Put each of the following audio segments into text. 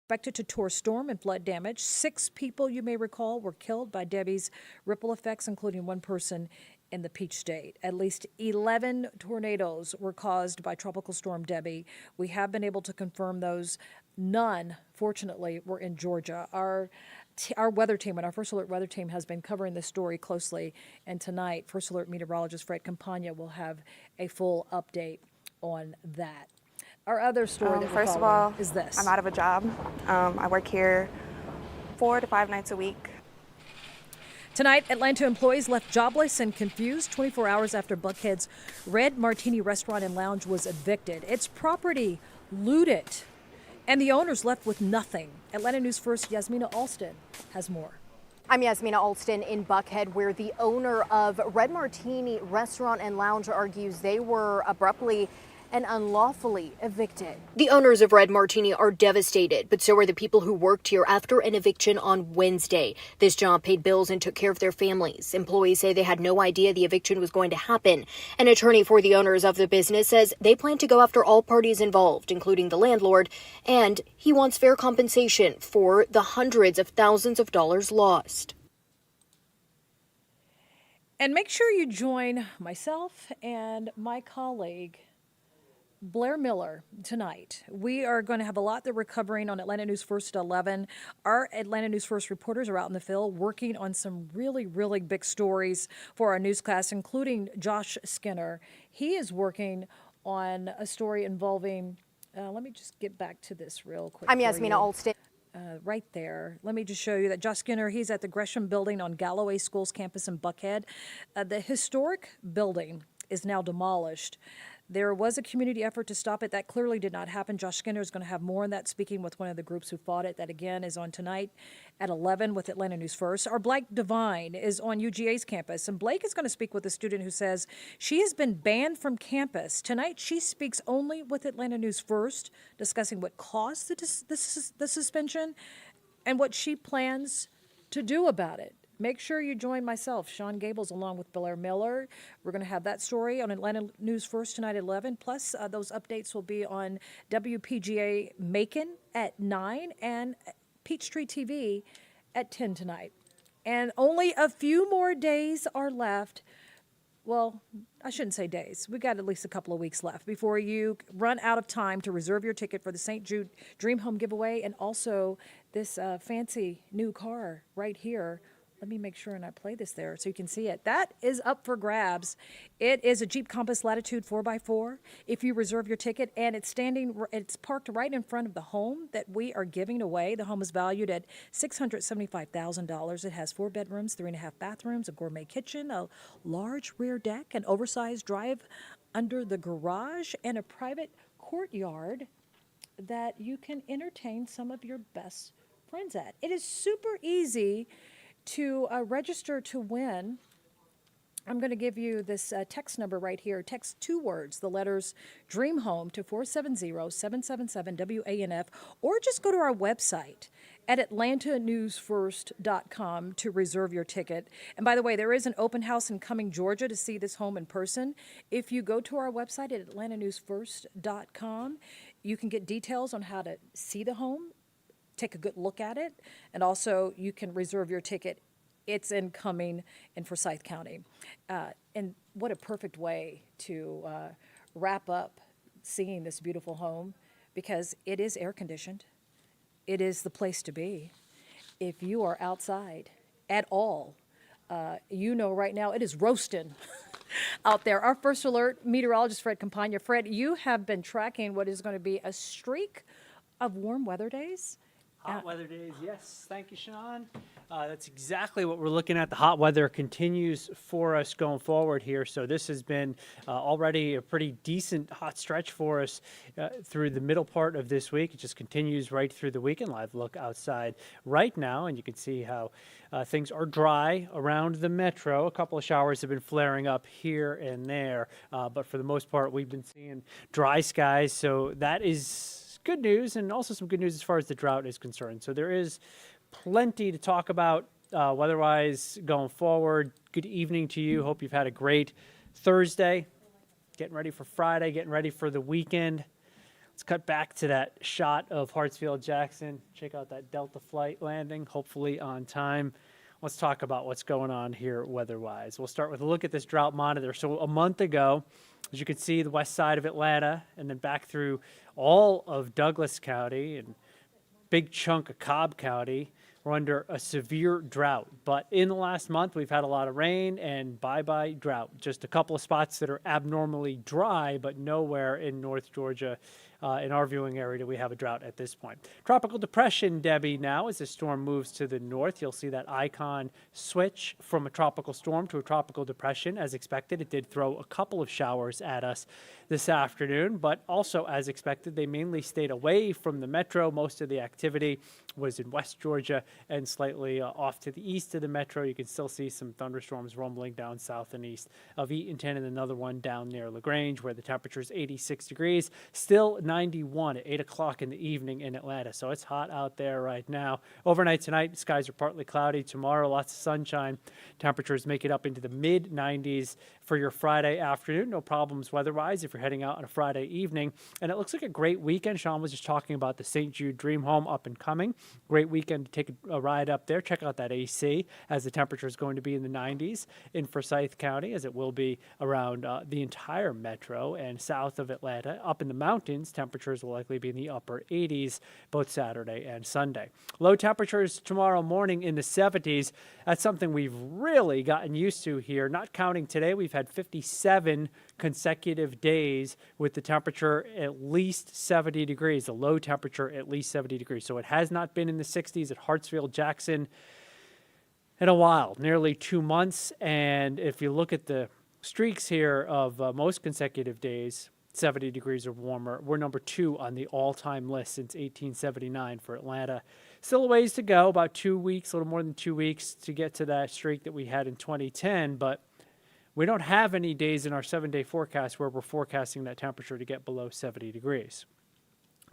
expected to tour storm and flood damage. 6 people, you may recall, were killed by Debbie's ripple effects, including 1 person in the Peach State. At least 11 tornadoes were caused by Tropical Storm Debbie. We have been able to confirm those. None, fortunately, were in Georgia. Our weather team and our First Alert weather team has been covering this story closely, and tonight, First Alert meteorologist Fred Campagna will have a full update on that. Our other story that we're First of all, is this. I'm out of a job. I work here 4 to 5 nights a week. Tonight, Atlanta employees left jobless and confused 24 hours after Buckhead's Red Martini Restaurant and Lounge was evicted. Its property looted, and the owners left with nothing. Atlanta News First Yasmina Alston has more. I'm Yasmina Alston in Buckhead, where the owner of Red Martini Restaurant and Lounge argues they were abruptly and unlawfully evicted. The owners of Red Martini are devastated, but so are the people who worked here after an eviction on Wednesday. This job paid bills and took care of their families. Employees say they had no idea the eviction was going to happen. An attorney for the owners of the business says they plan to go after all parties involved, including the landlord, and he wants fair compensation for the hundreds of thousands of dollars lost. And make sure you join myself and my colleague Blair Miller tonight. We are going to have a lot that we're covering on Atlanta News First at 11. Our Atlanta News First reporters are out in the field working on some really, really big stories for our newscast, including Josh Skinner. He is working on a story involving, let me just get back to this real quick. I'm Yasmina Alston. Right there. Let me just show you that Josh Skinner, he's at the Gresham Building on Galloway School's campus in Buckhead. The historic building is now demolished. There was a community effort to stop it. That clearly did not happen. Josh Skinner is going to have more on that, speaking with one of the groups who fought it. That, again, is on tonight at 11 with Atlanta News First. Our Blake Devine is on UGA's campus, and Blake is going to speak with a student who says she has been banned from campus. Tonight, she speaks only with Atlanta News First, discussing what caused the suspension and what she plans to do about it. Make sure you join myself, Shon Gables, along with Blair Miller. We're going to have that story on Atlanta News First tonight at 11. Plus, those updates will be on WPGA Macon at 9 and Peachtree TV at 10 tonight. And only a few more days are left. Well, I shouldn't say days. We got at least a couple of weeks left before you run out of time to reserve your ticket for the St. Jude Dream Home giveaway and also this fancy new car right here. Let me make sure and I play this there so you can see it. That is up for grabs. It is a Jeep Compass Latitude 4x4. If you reserve your ticket, and it's parked right in front of the home that we are giving away. The home is valued at $675,000. It has 4 bedrooms, 3.5 bathrooms, a gourmet kitchen, a large rear deck, an oversized drive under the garage, and a private courtyard that you can entertain some of your best friends at. It is super easy to register to win. I'm going to give you this text number right here. Text 2 words, the letters Dream Home to 470-777-WANF, or just go to our website at atlantanewsfirst.com to reserve your ticket. And by the way, there is an open house in Cumming, Georgia to see this home in person. If you go to our website at atlantanewsfirst.com, you can get details on how to see the home, take a good look at it, and also you can reserve your ticket. It's in Cumming in Forsyth County. And what a perfect way to wrap up seeing this beautiful home, because it is air conditioned. It is the place to be. If you are outside at all, you know right now it is roasting out there. Our First Alert meteorologist Fred Campagna. Fred, you have been tracking what is going to be a streak of warm weather days. Hot weather days, yes. Thank you, Shon. That's exactly what we're looking at. The hot weather continues for us going forward here. So this has been already a pretty decent hot stretch for us through the middle part of this week. It just continues right through the weekend. Live look outside right now, and you can see how things are dry around the metro. A couple of showers have been flaring up here and there, but for the most part, we've been seeing dry skies. So that is good news, and also some good news as far as the drought is concerned. So there is plenty to talk about weather-wise going forward. Good evening to you. Hope you've had a great Thursday. Getting ready for Friday, getting ready for the weekend. Let's cut back to that shot of Hartsfield-Jackson. Check out that Delta flight landing, hopefully on time. Let's talk about what's going on here weather-wise. We'll start with a look at this drought monitor. So a month ago, as you can see, the west side of Atlanta and then back through all of Douglas County and big chunk of Cobb County, we're under a severe drought. But in the last month, we've had a lot of rain and bye-bye drought. Just a couple of spots that are abnormally dry, but nowhere in North Georgia in our viewing area do we have a drought at this point. Tropical depression, Debbie, now as the storm moves to the north, you'll see that icon switch from a tropical storm to a tropical depression. As expected, it did throw a couple of showers at us this afternoon, but also as expected, they mainly stayed away from the metro. Most of the activity was in West Georgia and slightly off to the east of the metro. You can still see some thunderstorms rumbling down south and east of Eatonton, and another one down near LaGrange where the temperature is 86 degrees, still 91 at 8 o'clock in the evening in Atlanta. So it's hot out there right now. Overnight tonight, skies are partly cloudy. Tomorrow, lots of sunshine. Temperatures make it up into the mid 90s for your Friday afternoon. No problems weather-wise if you're heading out on a Friday evening. And it looks like a great weekend. Sean was just talking about the St. Jude Dream Home up and coming. Great weekend to take a ride up there. Check out that AC as the temperature is going to be in the 90s in Forsyth County, as it will be around the entire metro and south of Atlanta. Up in the mountains, temperatures will likely be in the upper 80s both Saturday and Sunday. Low temperatures tomorrow morning in the 70s. That's something we've really gotten used to here. Not counting today, we've had 57 consecutive days with the temperature at least 70 degrees, the low temperature at least 70 degrees. So it has not been in the 60s at Hartsfield-Jackson in a while, nearly 2 months. And if you look at the streaks here of most consecutive days, 70 degrees or warmer, we're number 2 on the all-time list since 1879 for Atlanta. Still a ways to go, about 2 weeks, a little more than 2 weeks to get to that streak that we had in 2010, but we don't have any days in our 7-day forecast where we're forecasting that temperature to get below 70 degrees.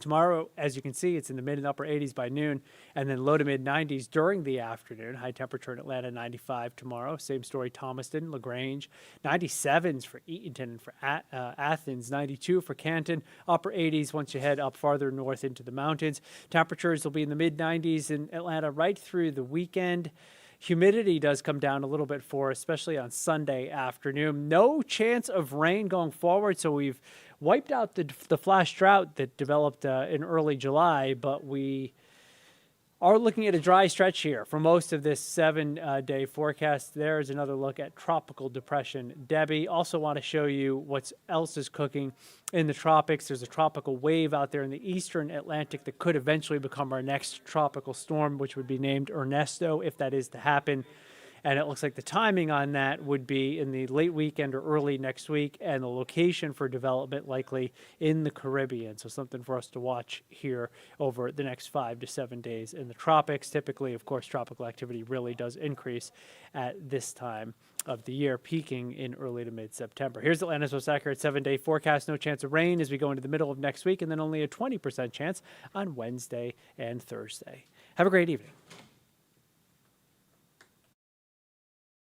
Tomorrow, as you can see, it's in the mid and upper 80s by noon, and then low to mid 90s during the afternoon. High temperature in Atlanta, 95 tomorrow. Same story, Thomaston, LaGrange. 97s for Eatonton and for Athens. 92 for Canton. Upper 80s once you head up farther north into the mountains. Temperatures will be in the mid 90s in Atlanta right through the weekend. Humidity does come down a little bit for us, especially on Sunday afternoon. No chance of rain going forward, so we've wiped out the flash drought that developed in early July, but we are looking at a dry stretch here for most of this 7-day forecast. There's another look at tropical depression. Debbie, also want to show you what else is cooking in the tropics. There's a tropical wave out there in the eastern Atlantic that could eventually become our next tropical storm, which would be named Ernesto if that is to happen. And it looks like the timing on that would be in the late weekend or early next week, and the location for development likely in the Caribbean. So something for us to watch here over the next 5 to 7 days in the tropics. Typically, of course, tropical activity really does increase at this time of the year, peaking in early to mid-September. Here's Atlanta's most accurate 7-day forecast. No chance of rain as we go into the middle of next week, and then only a 20% chance on Wednesday and Thursday. Have a great evening.